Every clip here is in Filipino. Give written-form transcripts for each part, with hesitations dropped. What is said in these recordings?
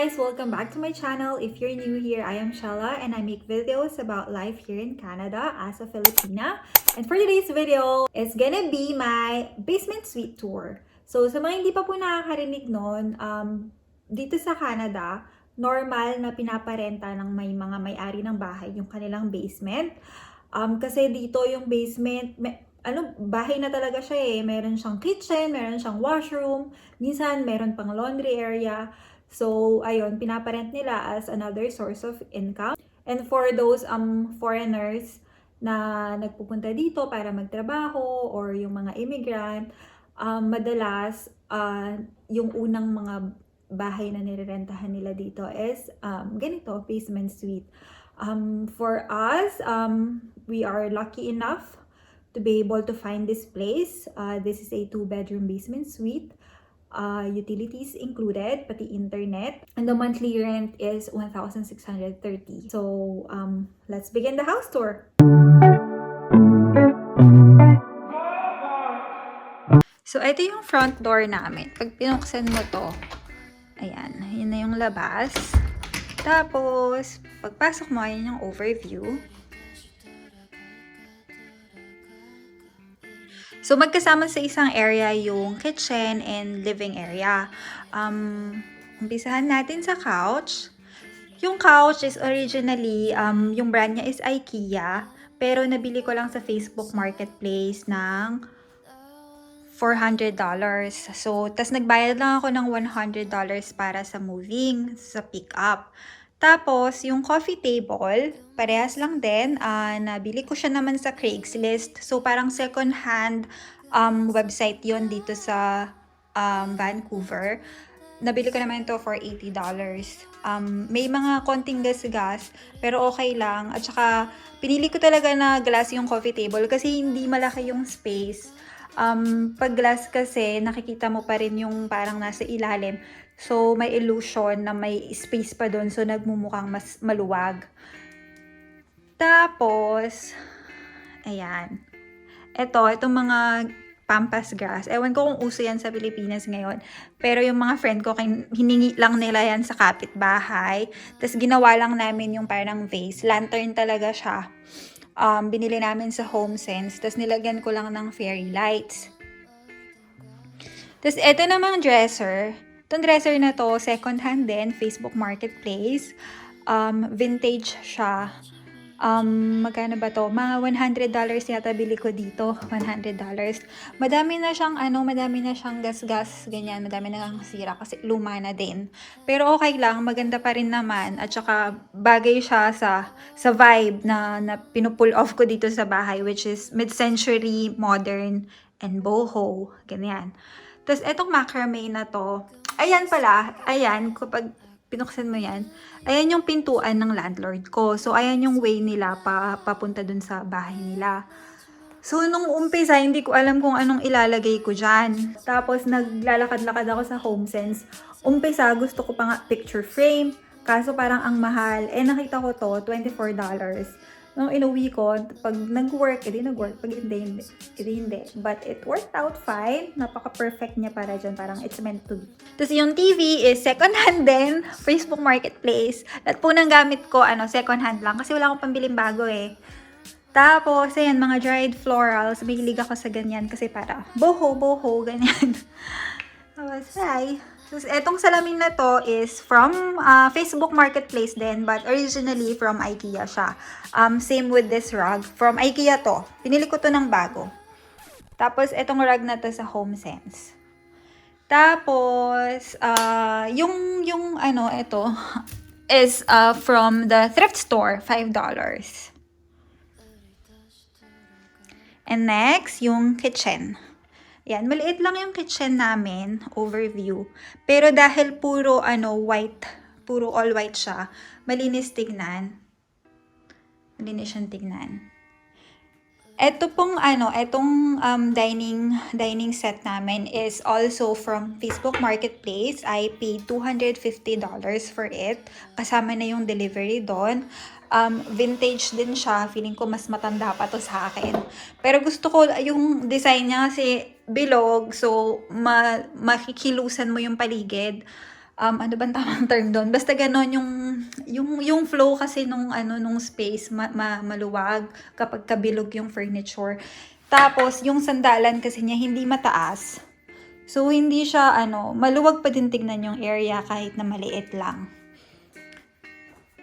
guys! Welcome back to my channel. If you're new here, I am Shella and I make videos about life here in Canada as a Filipina. And for today's video, it's gonna be my basement suite tour. So sa mga hindi pa po nakakarinig nun, dito sa Canada, normal na pinaparenta ng may mga may-ari ng bahay yung kanilang basement. Kasi dito yung basement, bahay na talaga siya eh. Meron siyang kitchen, meron siyang washroom, minsan meron pang laundry area. So, ayun, pinaparent nila as another source of income. And for those foreigners na nagpupunta dito para magtrabaho or yung mga immigrant, madalas yung unang mga bahay na nirerentahan nila dito is ganito, basement suite. For us, we are lucky enough to be able to find this place. This is a 2-bedroom basement suite. Utilities included, pati internet, and the monthly rent is 1,630. So, let's begin the house tour. So, ito yung front door namin. Pag pinuksan mo to, ayan, yun na yung labas. Tapos, pagpasok mo, ayan yung overview. So, magkasama sa isang area yung kitchen and living area. Umpisahan natin sa couch. Yung couch is originally, yung brand niya is IKEA. Pero nabili ko lang sa Facebook Marketplace ng $400. So, tas nagbayad lang ako ng $100 para sa moving, sa pick-up. Tapos, yung coffee table, parehas lang din. Nabili ko siya naman sa Craigslist. So, parang second-hand website yon dito sa Vancouver. Nabili ko naman ito for $80. May mga konting gas-gas, pero okay lang. At saka, pinili ko talaga na glass yung coffee table kasi hindi malaki yung space. Pag glass kasi, nakikita mo pa rin yung parang nasa ilalim. So, may illusion na may space pa doon. So, nagmumukhang mas maluwag. Tapos, ayan. Itong mga pampas grass. Ewan ko kung uso yan sa Pilipinas ngayon. Pero yung mga friend ko, hiningi lang nila yan sa kapitbahay. Tapos, ginawa lang namin yung parang vase. Lantern talaga siya. Binili namin sa HomeSense. Tapos, nilagyan ko lang ng fairy lights. Tapos, ito namang dresser. Itong dresser na to, second hand din, Facebook Marketplace. Vintage siya. Magkano ba to? Mga $100 yata bili ko dito. $100. Madami na siyang gas-gas, ganyan. Madami na siyang sira kasi luma na din. Pero okay lang, maganda pa rin naman. At saka bagay siya sa vibe na pinupull off ko dito sa bahay, which is mid-century, modern, and boho. Ganyan. Tapos, etong macrame na to, ayan pala, ayan, kapag pinuksan mo yan, ayan yung pintuan ng landlord ko. So, ayan yung way nila papunta dun sa bahay nila. So, nung umpisa, hindi ko alam kung anong ilalagay ko dyan. Tapos, naglalakad-lakad ako sa HomeSense. Umpisa, gusto ko pa nga picture frame. Kaso, parang ang mahal. Nakita ko to, $24. Nung inuwi ko, pag nag-work, edi nag-work. Pag hindi, edi hindi. But it worked out fine. Napaka-perfect niya para dyan. Parang it's meant to be. Tapos yung TV is second-hand din. Facebook Marketplace. Lahat po ng gamit ko, second-hand lang. Kasi wala akong pambiling bago eh. Tapos, ayan, mga dried florals. Mahilig ako sa ganyan kasi para boho, ganyan. Tapos, hi. So, etong salamin na to is from Facebook Marketplace din, but originally from IKEA siya. Same with this rug. From IKEA to. Pinili ko to ng bago. Tapos, etong rug na to sa HomeSense. Tapos, ito is from the thrift store, $5. And next, yung kitchen. Yan, maliit lang yung kitchen namin, overview. Pero dahil puro white, puro all white siya, malinis tignan. Malinis siyang tignan. Ito pong dining set namin is also from Facebook Marketplace. I paid $250 for it. Kasama na yung delivery doon. Vintage din siya. Feeling ko mas matanda pa to sa akin. Pero gusto ko yung design niya kasi bilog. So, makikilusan mo yung paligid. ano bang tamang term doon? Basta ganon yung flow kasi nung space maluwag kapag kabilog yung furniture. Tapos yung sandalan kasi niya hindi mataas. So hindi siya maluwag pa din tignan yung area kahit na maliit lang.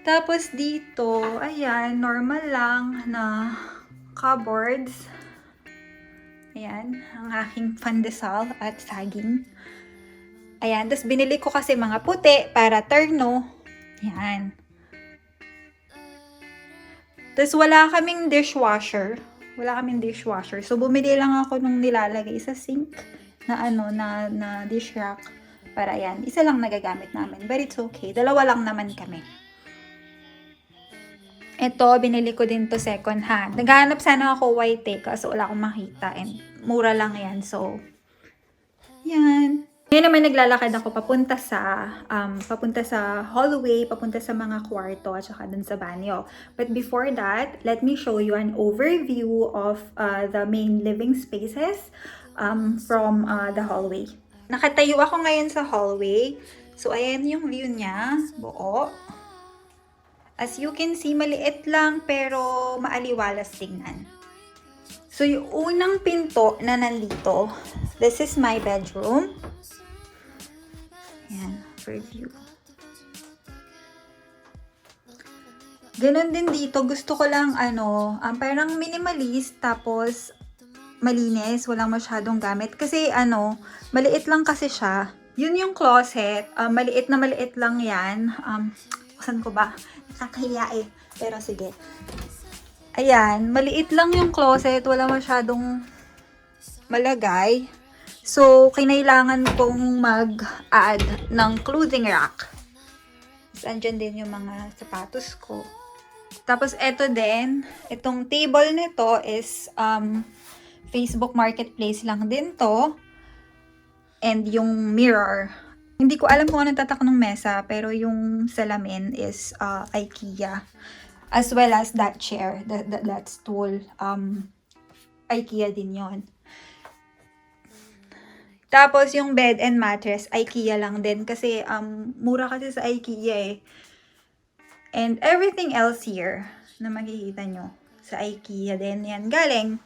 Tapos dito, ayan, normal lang na cupboards. Ayan, ang aking pandesal at saging. Ayan, tapos binili ko kasi mga puti para terno. Ayan. Tapos wala kaming dishwasher. So bumili lang ako nung nilalagay sa sink na na dish rack. Para ayan, isa lang nagagamit namin. But it's okay. Dalawa lang naman kami. Ito, binili ko din to second hand. Naghahanap sana ako white kasi wala akong makita. And mura lang yan. So, yan. Ngayon naman naglalakad ako papunta sa hallway, papunta sa mga kwarto at saka dun sa banyo. But before that, let me show you an overview of the main living spaces from the hallway. Nakatayo ako ngayon sa hallway. So, ayan yung view niya, buo. As you can see, maliit lang pero maaliwalas tingnan. So, yung unang pinto na nandito, this is my bedroom. Ayan, for view. Ganon din dito. Gusto ko lang, parang minimalist, tapos malinis, walang masyadong gamit. Kasi, maliit lang kasi siya. Yun yung closet. Maliit lang yan. Saan ko ba? Nakakahiya eh. Pero sige. Ayan, maliit lang yung closet. Wala masyadong malagay. So, kinailangan kong mag-add ng clothing rack. Tapos, andyan din yung mga sapatos ko. Tapos, eto din. Itong table nito is Facebook Marketplace lang din to. And yung mirror. Hindi ko alam kung anong tatak ng mesa, pero yung salamin is IKEA. As well as that chair, that stool. IKEA din yon. Tapos, yung bed and mattress, IKEA lang din. Kasi, mura kasi sa IKEA eh. And everything else here, na makikita nyo, sa IKEA din. Yan, galing.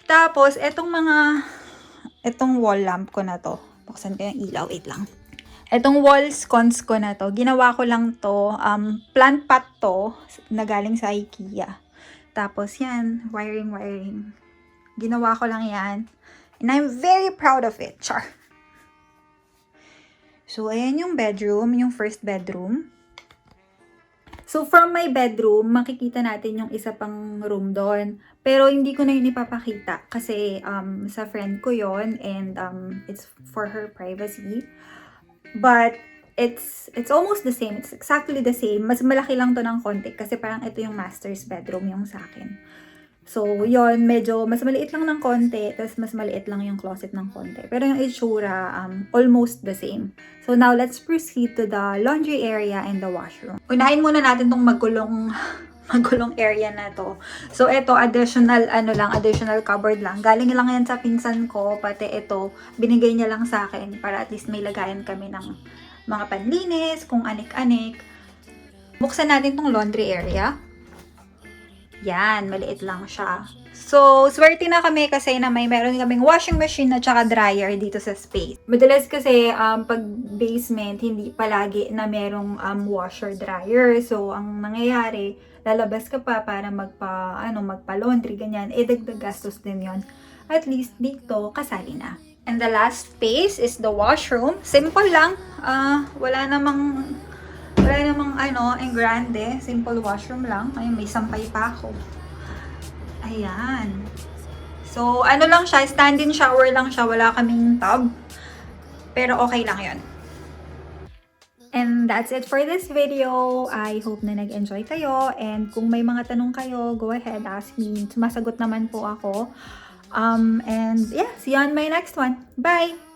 Tapos, etong wall lamp ko na to. Buksan ko yung ilaw, wait lang. Etong wall sconce ko na to, ginawa ko lang to, plant pot to, na galing sa IKEA. Tapos, yan, wiring. Ginawa ko lang yan. And I'm very proud of it. Char. So, ayan yung bedroom, yung first bedroom. So, from my bedroom, makikita natin yung isa pang room doon. Pero, hindi ko na yun ipapakita. Kasi, sa friend ko yon and it's for her privacy. But, it's almost the same. It's exactly the same. Mas malaki lang to ng konti. Kasi parang ito yung master's bedroom yung sa akin. So, yon medyo mas maliit lang ng konti, tapos mas maliit lang yung closet ng konti. Pero yung itsura, almost the same. So, now let's proceed to the laundry area and the washroom. Unahin muna natin tong magulong area na to. So, ito, additional cupboard lang. Galing lang yan sa pinsan ko, pati ito, binigay niya lang sa akin para at least may lagayan kami ng mga panlinis, kung anik-anik. Buksan natin tong laundry area. Yan, maliit lang siya. So, swerte na kami kasi na meron kaming washing machine at saka dryer dito sa space. Madalas kasi pag basement, hindi palagi na merong washer dryer. So, ang nangyayari, lalabas ka pa para magpa-laundry, ganyan. Dagdag gastos din yon. At least dito, kasali na. And the last space is the washroom. Simple lang. Wala namang ang grande, simple washroom lang. Ayun, may sampay pa ako. Ayan. So, lang siya, stand-in shower lang siya, wala kaming tub. Pero okay lang yun. And that's it for this video. I hope na nag-enjoy kayo. And kung may mga tanong kayo, go ahead, ask me. Sumasagot naman po ako. And yeah, see you on my next one. Bye!